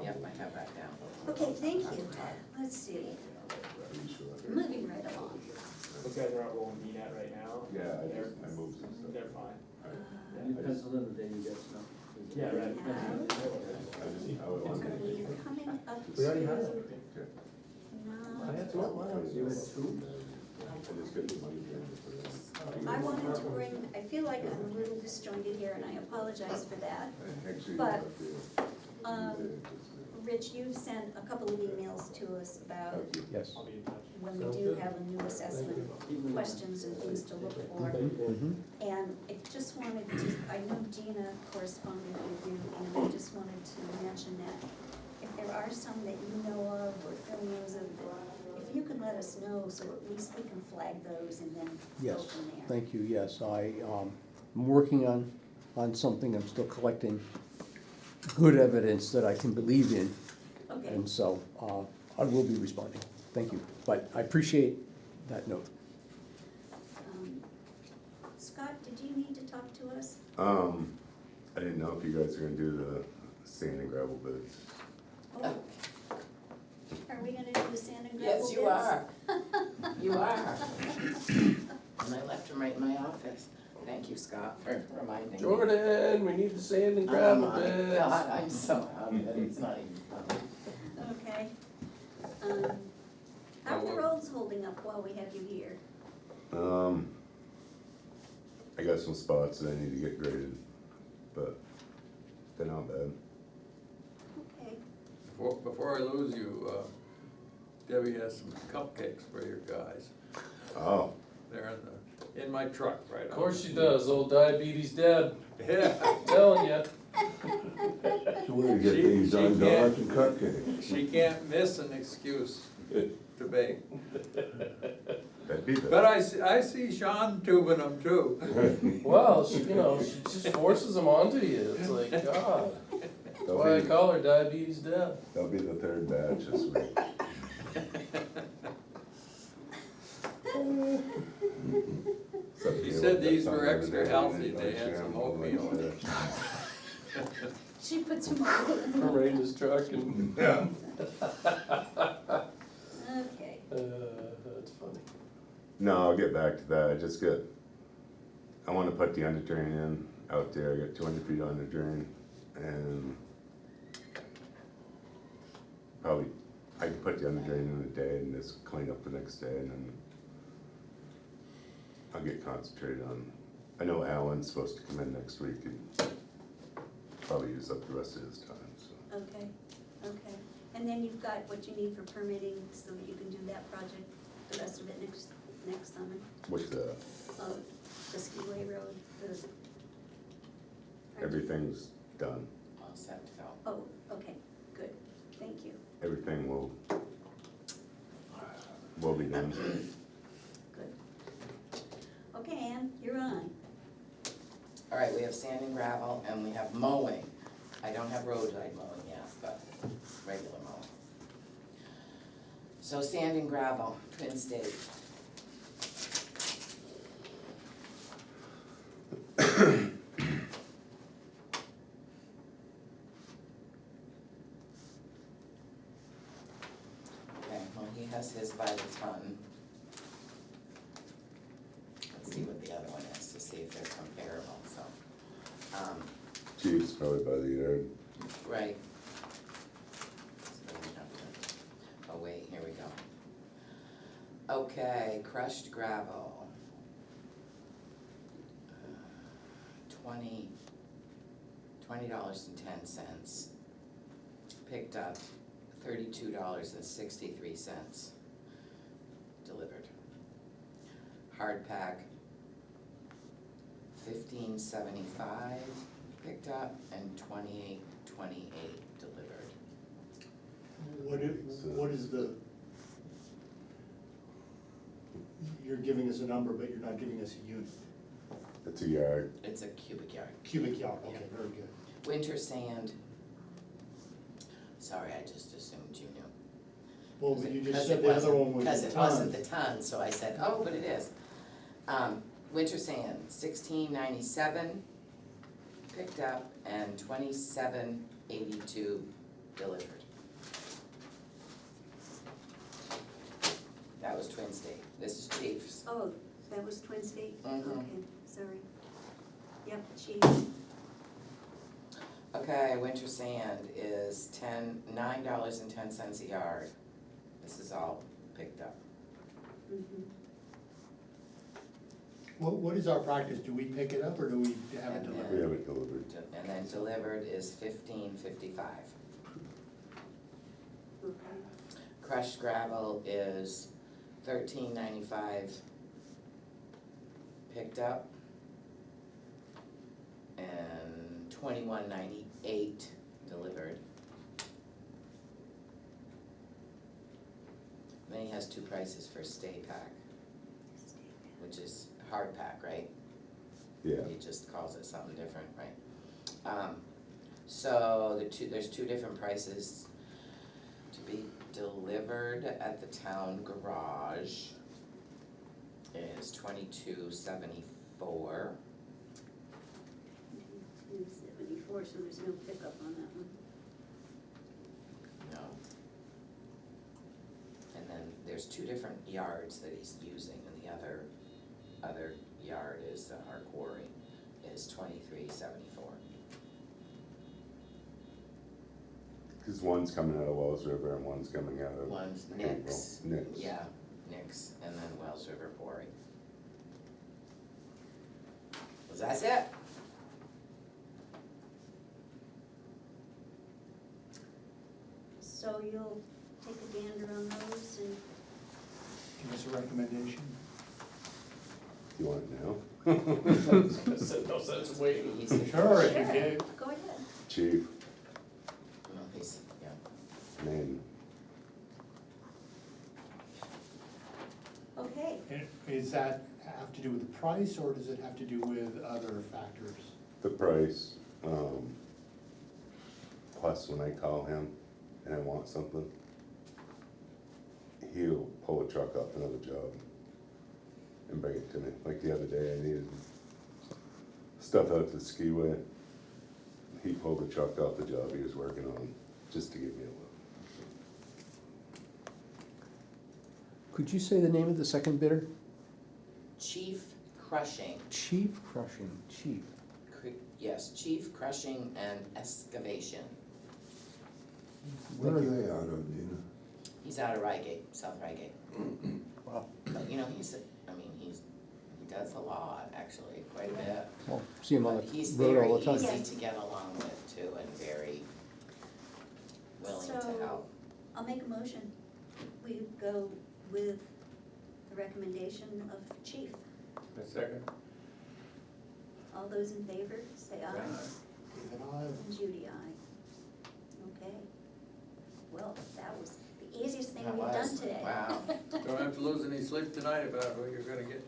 Yep, I have that down. Okay, thank you. Let's see, moving right along. Those guys are out rolling BNet right now. Yeah, They're, I moved some stuff. they're fine. You pencil in the day you get snow. Yeah, right. We're coming up to. We already had it. No. I had two. You had two? I wanted to bring, I feel like I'm a little disjointed here, and I apologize for that. But, Rich, you sent a couple of emails to us about Yes. I'll be in touch. when we do have a new assessment, questions and things to look for. Mhm. And I just wanted to, I know Gina corresponded with you, and I just wanted to mention that if there are some that you know of, or Phil knows of, if you can let us know, so at least we can flag those and then go Yes, from there. thank you, yes, I'm working on something, I'm still collecting good evidence that I can believe in, Okay, and so, I will be responding, thank you, but I appreciate that note. Scott, did you need to talk to us? I didn't know if you guys are gonna do the sand and gravel bits. Oh. Are we gonna do the sand and gravel Yes, bits? you are. You are. And I left them right in my office. Thank you, Scott, for reminding me. Jordan, we need the sand and Oh gravel my bits. God, I'm so happy that it's not even funny. Okay. How are the roads holding up while we have you here? I got some spots that I need to get graded, but they're not bad. Okay, Before I lose you, Debbie has some cupcakes for your guys. Oh, They're in my truck, right? Of course she does, old diabetes Deb, Yeah, telling ya. So we're gonna get things She on can't- donuts and cupcakes. she can't miss an excuse to bake. that'd be But the, I see Sean tubing them too. Well, she just forces them onto you, it's like, God. That's why I call her diabetes Deb. that'll be the third batch this week. She said these were extra healthy, they had some oatmeal in it. she puts them all in. Miranda's truck and, Yeah. Okay, that's funny. No, I'll get back to that, I wanna put the under drain in out there, I got 200 feet under drain, and probably, I can put the under drain in a day and just clean up the next day, and then I'll get concentrated on, I know Alan's supposed to come in next week and probably use up the rest of his time, so. okay, okay. And then you've got what you need for permitting, so that you can do that project, the rest of it next summer? With the, The skiway road, everything's done, All set to go. Oh, okay, good, thank you. everything will be done. Good. Okay, Ann, you're on. All right, we have sand and gravel, and we have mowing. I don't have roadside mowing yet, but regular mowing. So sand and gravel, Twin State. Okay, well, he has his by the ton. Let's see what the other one is, to see if they're comparable, so. Chief's probably by the yard. Right. So we have to- Oh, wait, here we go. Okay, crushed gravel. $20.10. Picked up $32.63. Delivered. Hard pack, $15.75 picked up and $28.28 delivered. What is the, you're giving us a number, but you're not giving us a unit. It's a yard. It's a cubic yard. Cubic yard, okay, Yeah. very good. Winter sand. Sorry, I just assumed you knew. Well, but you just 'Cause said it the other wasn't- one was Cause the it wasn't tons. the ton, so I said, oh, but it is. Winter sand, $16.97 picked up and $27.82 delivered. That was Twin State, this is Chiefs. Oh, that was Twin State? Mhm. Okay, sorry. Yep, Chief. Okay, winter sand is $9.10 a yard. This is all picked up. Mhm. What is our practice? Do we pick it up or do we have it And delivered? We have it delivered. And then delivered is $15.55. Okay. Crushed gravel is $13.95 picked up and $21.98 delivered. Then he has two prices for stay pack, which is hard pack, right? Yeah. He just calls it something different, right? So there's two different prices to be delivered at the town garage. Is $22.74. 274, so there's no pickup on that one. No. And then there's two different yards that he's using, and the other yard is, our quarry, is $23.74. Cause one's coming out of Wells River and one's coming out of. One's April. Nick's. Nick's. Yeah, Nick's, and then Wells River Quarry. Was that it? So you'll take a gander on those and, Give us a recommendation. Do you want it now? No sense of waiting. Easy. Sure, if you sure, get, go ahead. Chief, No, he's, yeah. man, Okay, and does that have to do with the price or does it have to do with other factors? the price, plus when I call him and I want something, he'll pull a truck up another job and bring it to me. Like the other day, I needed stuff out to the skiway. He pulled the truck off the job he was working on just to give me a look. Could you say the name of the second bidder? Chief Crushing, Chief Crushing, Chief. yes, Chief Crushing and Excavation. Where are they out of, Nina? He's out of Reigate, South Reigate. Wow. But he does a lot, actually, quite a bit. Well, see him on But he's the road very all the time. easy Yes. to get along with too, and very willing to So- help. I'll make a motion. We go with the recommendation of Chief. A second? All those in favor, say aye. David, And Judy, aye. Okay. Well, that was the easiest thing That we've done was, today. wow. Don't have to lose any sleep tonight about what you're gonna get.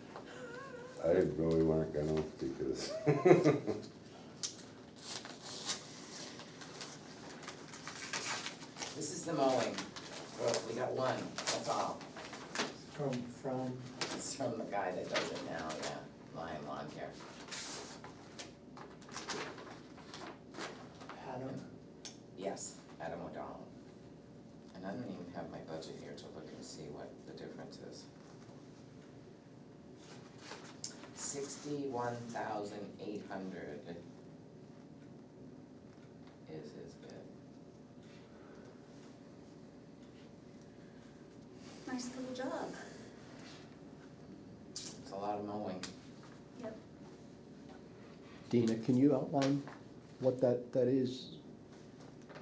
I really weren't gonna, because This is the mowing. Well, we got one, that's all. From, It's from the guy that does it now, yeah, Lyme Lawn Care. Adam, Yes, Adam O'Donnell. And I don't even have my budget here to look and see what the difference is. 61,800 is his bid. Nice little job. It's a lot of mowing. Yep. Dina, can you outline what that is?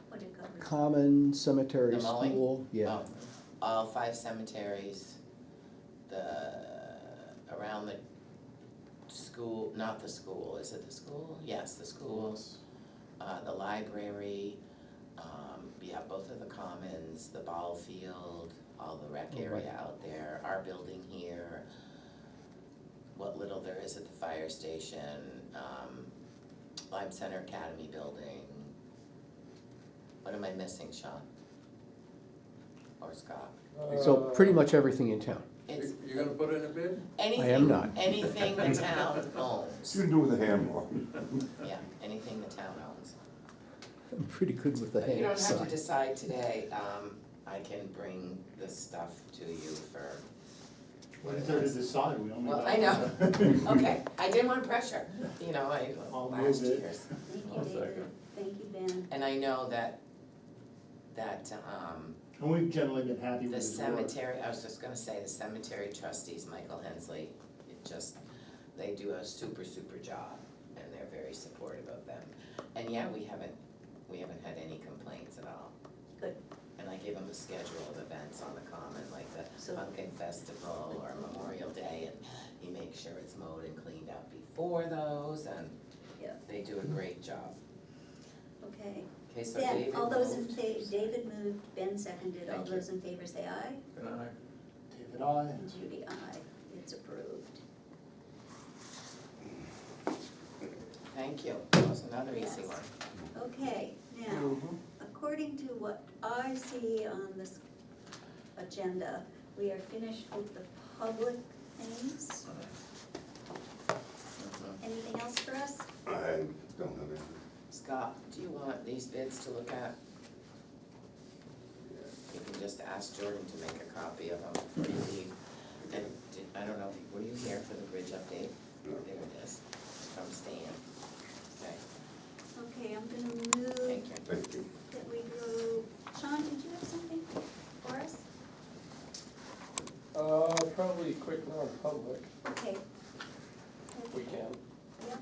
What it covers. Common, cemetery, The mowing? school? Yeah. Oh, all 5 cemeteries, around the school, not the school, is it the school? Yes, the schools, the library, yeah, both of the commons, the ball field, all the rec area out there, our building here, what little there is at the fire station, Lyme Center Academy building. What am I missing, Sean? Or Scott? So pretty much everything in town. It's You're gonna put in a bid? anything, not. anything the town owns, You can do with a hammer. yeah, anything the town owns. I'm pretty good with the But you hand don't have to side. decide today, I can bring this stuff to you for What is there to decide? We only Well, got- I know. Okay, I didn't want pressure, you know, I'll last move it. year's. Thank I'll you, David. second. Thank you, Ben. And I know that, And we've generally been happy with the his work. cemetery, I was just gonna say, the cemetery trustees, Michael Hensley, they do a super job, and they're very supportive of them. And yeah, we haven't had any complaints at all. Good. And I gave them a schedule of events on the common, like the So- Pumpkin Festival or Memorial Day, and he makes sure it's mowed and cleaned out before those, and Yeah. they do a great job. Okay. Okay, so Ben, David all those in moved. David moved, Ben seconded, all Thank you. those in favor say aye. Can I? David, I. And Judy, aye. It's approved. Thank you, that was another easy Yes. one. Okay, now, according to what I see on this agenda, we are finished with the public things. Mhm. Anything else for us? I don't have anything. Scott, do you want these bids to look at? You can just ask Jordan to make a copy of them before you leave. And I don't know, were you here for the bridge update? No. There it is, from Stan. Okay, Okay, I'm gonna move thank you. Thank you. that we go, Sean, did you have something for us? Probably quick non-public, Okay. if we can. Yep.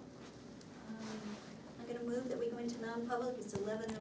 I'm gonna move that we go into non-public, it's 11:00.